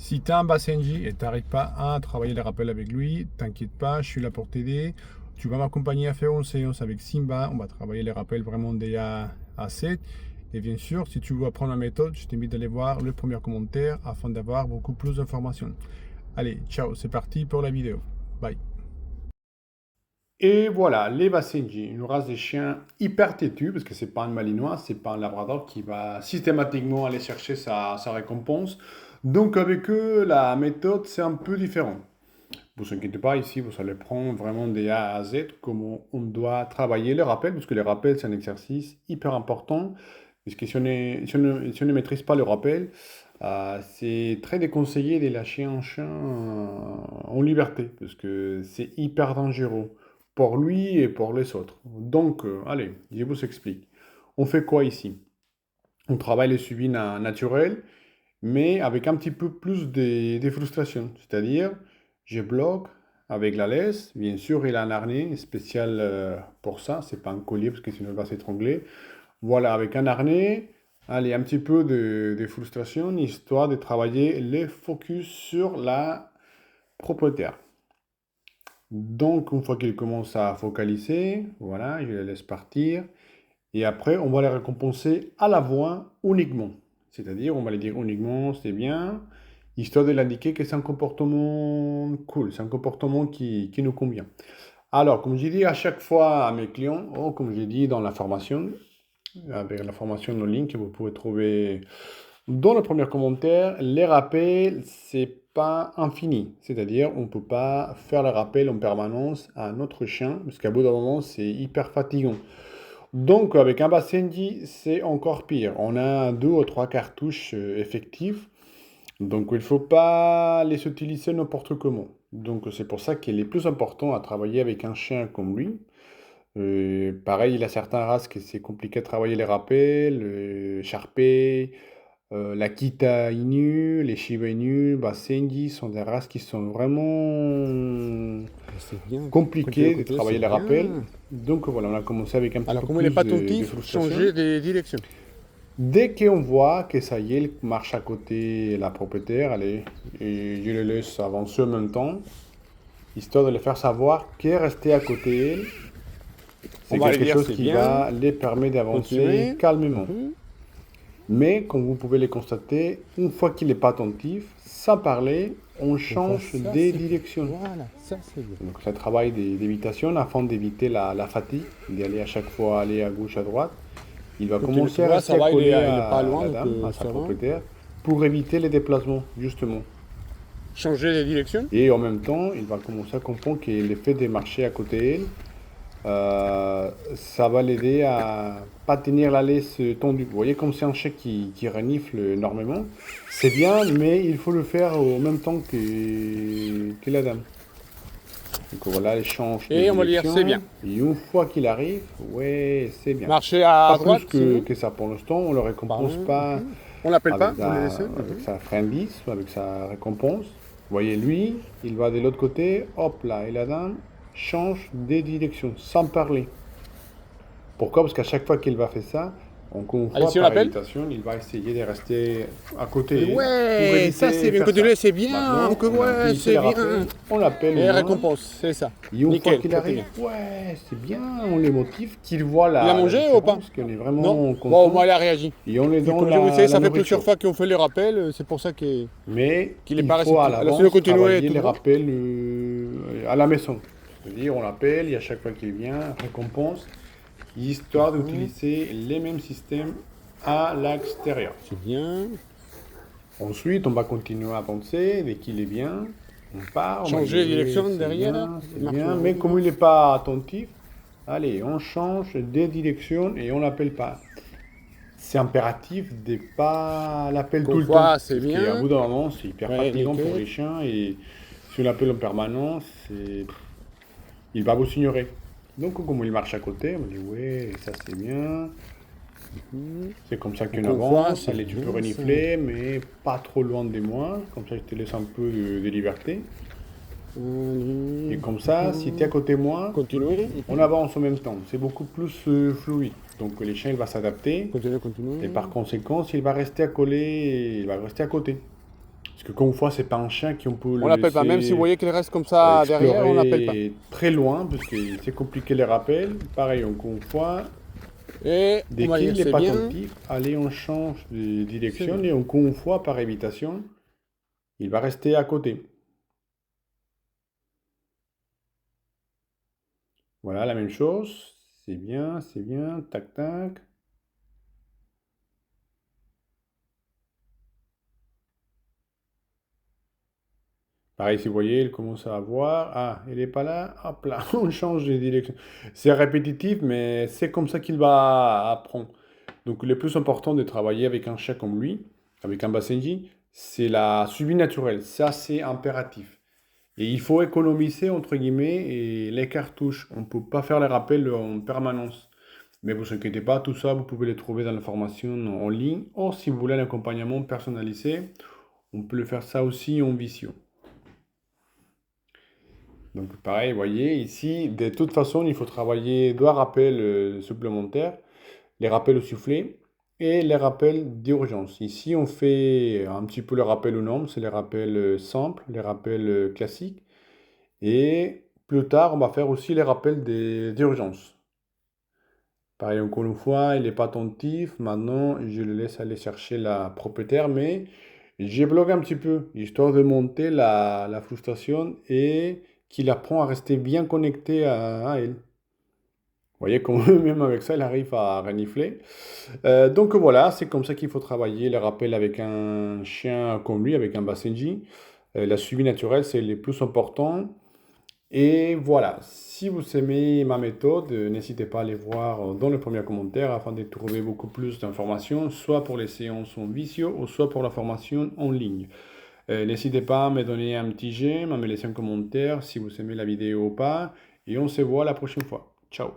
Si tu as un Basenji et tu n'arrives pas à travailler les rappels avec lui, t'inquiète pas, je suis là pour t'aider. Tu vas m'accompagner à faire une séance avec Simba. On va travailler les rappels vraiment des A à 7. Et bien sûr, si tu veux apprendre la méthode, je t'invite d'aller voir le premier commentaire afin d'avoir beaucoup plus d'informations. Allez, ciao, c'est parti pour la vidéo. Bye. Et voilà, les Basenji, une race de chiens hyper têtus, parce que c'est pas un malinois, c'est pas un labrador qui va systématiquement aller chercher sa récompense. Donc avec eux, la méthode, c'est un peu différent. Ne vous inquiétez pas, ici, vous allez prendre vraiment des A à Z, comment on doit travailler les rappels, parce que les rappels, c'est un exercice hyper important, puisque si on ne maîtrise pas le rappel, c'est très déconseillé de lâcher un chien en liberté, parce que c'est hyper dangereux pour lui et pour les autres. Donc, allez, je vous explique. On fait quoi ici? On travaille le suivi naturel, mais avec un petit peu plus de frustration. C'est-à-dire, je bloque avec la laisse. Bien sûr, il a un harnais spécial pour ça. C'est pas un collier parce que sinon il va s'étrangler. Voilà, avec un harnais, allez, un petit peu de frustration, histoire de travailler les focus sur la propriétaire. Donc, une fois qu'il commence à focaliser, voilà, je le laisse partir. Et après, on va les récompenser à la voix uniquement. C'est-à-dire, on va les dire uniquement, c'est bien, histoire de l'indiquer que c'est un comportement cool, c'est un comportement qui nous convient. Alors, comme j'ai dit à chaque fois à mes clients, comme j'ai dit dans la formation, avec la formation en ligne que vous pouvez trouver dans le premier commentaire, les rappels, c'est pas infini. C'est-à-dire, on ne peut pas faire le rappel en permanence à notre chien, parce qu'à bout d'un moment, c'est hyper fatigant. Donc, avec un Basenji, c'est encore pire. On a deux ou trois cartouches effectives. Donc, il ne faut pas les utiliser n'importe comment. Donc, c'est pour ça qu'il est plus important à travailler avec un chien comme lui. Pareil, il a certaines races que c'est compliqué de travailler les rappels, le Sharpei, l'Akita Inu, les Shiba Inu, Basenji sont des races qui sont vraiment C'est bien. compliquées de Continue, travailler c'est les rappels. bien. Donc voilà, on a commencé avec un petit Alors, peu comme il n'est plus pas de tontif, frustration. changer de direction. Dès qu'on voit que ça y est, il marche à côté de la propriétaire, allez, et je le laisse avancer en même temps, histoire de le faire savoir que rester à côté d'elle, On c'est va aller quelque dire chose c'est qui bien. va les permettre d'avancer Continuer. calmement. Mhm. Mais comme vous pouvez le constater, une fois qu'il n'est pas attentif, sans parler, on On fait change ça, des c'est bien. directions. Voilà, ça c'est bien. Donc c'est un travail d'évitation afin d'éviter la fatigue, d'aller à chaque fois aller à gauche, à droite. Il va Tu commencer à vois, ça rester va, accolé il est pas à loin, la donc dame, à sa ça va. propriétaire, pour éviter les déplacements, justement. Changer de direction. Et en même temps, il va commencer à comprendre que le fait de marcher à côté d'elle, ça va l'aider à pas tenir la laisse tendue. Vous voyez comme c'est un chien qui renifle énormément. C'est bien, mais il faut le faire au même temps que la dame. Donc voilà, l'échange de Et on va lui dire c'est bien. direction. Et une fois qu'il arrive, ouais, c'est bien. Marcher à Pas plus droite, sinon. que ça pour l'instant. On ne le Par récompense là. pas Mhm. On l'appelle pas, avec, vous le laissez. avec Mhm. sa friandise ou avec sa récompense. Vous voyez, lui, il va de l'autre côté, hop là, et la dame change de direction sans parler. Pourquoi? Parce qu'à chaque fois qu'il va faire ça, encore une Allez, fois, si on par l'appelle. évitation, il va essayer de rester à côté pour Ouais, ça éviter c'est de bien. faire ça. Continuer, c'est bien. Maintenant, on a Ouais, utilisé c'est le bien. rappel, on l'appelle au Et moins. récompense, c'est ça. Et une fois Nickel, qu'il continue. arrive, ouais, c'est bien, on les motive, qu'ils voient Il a la mangé ou pas? différence, qu'on est Non. vraiment Bon, au content, moins il a réagi. et on les donne Comme je vous disais, la ça fait plusieurs nourriture. fois qu'on fait les rappels, c'est pour ça qu'il Mais n'est il pas faut à réceptif. Alors, si vous l'avance continuez travailler tout les droit, rappels à la maison. C'est-à-dire, on l'appelle, et à chaque fois qu'il vient, récompense, histoire d'utiliser les mêmes systèmes à l'extérieur. c'est bien. Ensuite, on va continuer à avancer, dès qu'il est bien, on part, on va Changer de dire, direction c'est derrière, bien, c'est marche bien, en mais comme avant. il n'est pas attentif, allez, on change de direction et on l'appelle pas. C'est impératif de ne pas l'appeler tout le temps, Fois, c'est parce qu'à bien. bout d'un moment, c'est hyper Ouais, fatigant pour nickel. les chiens, et si on l'appelle en permanence, il va vous ignorer. Donc, comme il marche à côté, on dit, ouais, ça c'est bien, c'est comme ça qu'on Encore fois, avance, c'est allez, tu peux bien ça. renifler, mais pas trop loin de moi, comme ça je te laisse un peu de liberté. Et comme ça, si tu es à côté de moi, Continuez. on avance en même temps. C'est beaucoup plus fluide. Donc les chiens, il va s'adapter. Continuez, Et continuez. par conséquent, il va rester accolé, il va rester à côté. Parce que comme fois, c'est pas un chien qu'on peut On le l'appelle pas. Même si vous laisser voyez qu'il reste comme ça derrière, on l'appelle pas. explorer très loin, parce que c'est compliqué les rappels. Pareil, encore une fois, Et on dès va dire qu'il n'est c'est pas bien. attentif, allez, on change de C'est direction bien. et encore une fois, par évitation, il va rester à côté. Voilà, la même chose. C'est bien, tac, tac. Pareil, si vous voyez, il commence à voir. Ah, il n'est pas là. Hop là, on change de direction. C'est répétitif, mais c'est comme ça qu'il va apprendre. Donc, le plus important de travailler avec un chat comme lui, avec un Basenji, c'est la suivi naturel. Ça, c'est impératif. Et il faut économiser, entre guillemets, et les cartouches. On ne peut pas faire les rappels en permanence. Mais vous inquiétez pas, tout ça, vous pouvez les trouver dans la formation en ligne. Ou si vous voulez un accompagnement personnalisé, on peut le faire ça aussi en visio. Donc pareil, vous voyez, ici, de toute façon, il faut travailler deux rappels supplémentaires, les rappels au soufflet et les rappels d'urgence. Ici, on fait un petit peu le rappel aux normes, c'est les rappels simples, les rappels classiques. Et plus tard, on va faire aussi les rappels d'urgence. Pareil, encore une fois, il n'est pas attentif. Maintenant, je le laisse aller chercher la propriétaire, mais j'ai bloqué un petit peu, histoire de monter la frustration et qu'il apprend à rester bien connecté à elle. Vous voyez, comme même avec ça, il arrive à renifler. Donc voilà, c'est comme ça qu'il faut travailler les rappels avec un chien comme lui, avec un Basenji. La suivi naturel, c'est le plus important. Et voilà, si vous aimez ma méthode, n'hésitez pas à aller voir dans le premier commentaire afin de trouver beaucoup plus d'informations, soit pour les séances en visio ou soit pour la formation en ligne. N'hésitez pas à me donner un petit j'aime, à me laisser un commentaire si vous aimez la vidéo ou pas, et on se voit la prochaine fois. Ciao!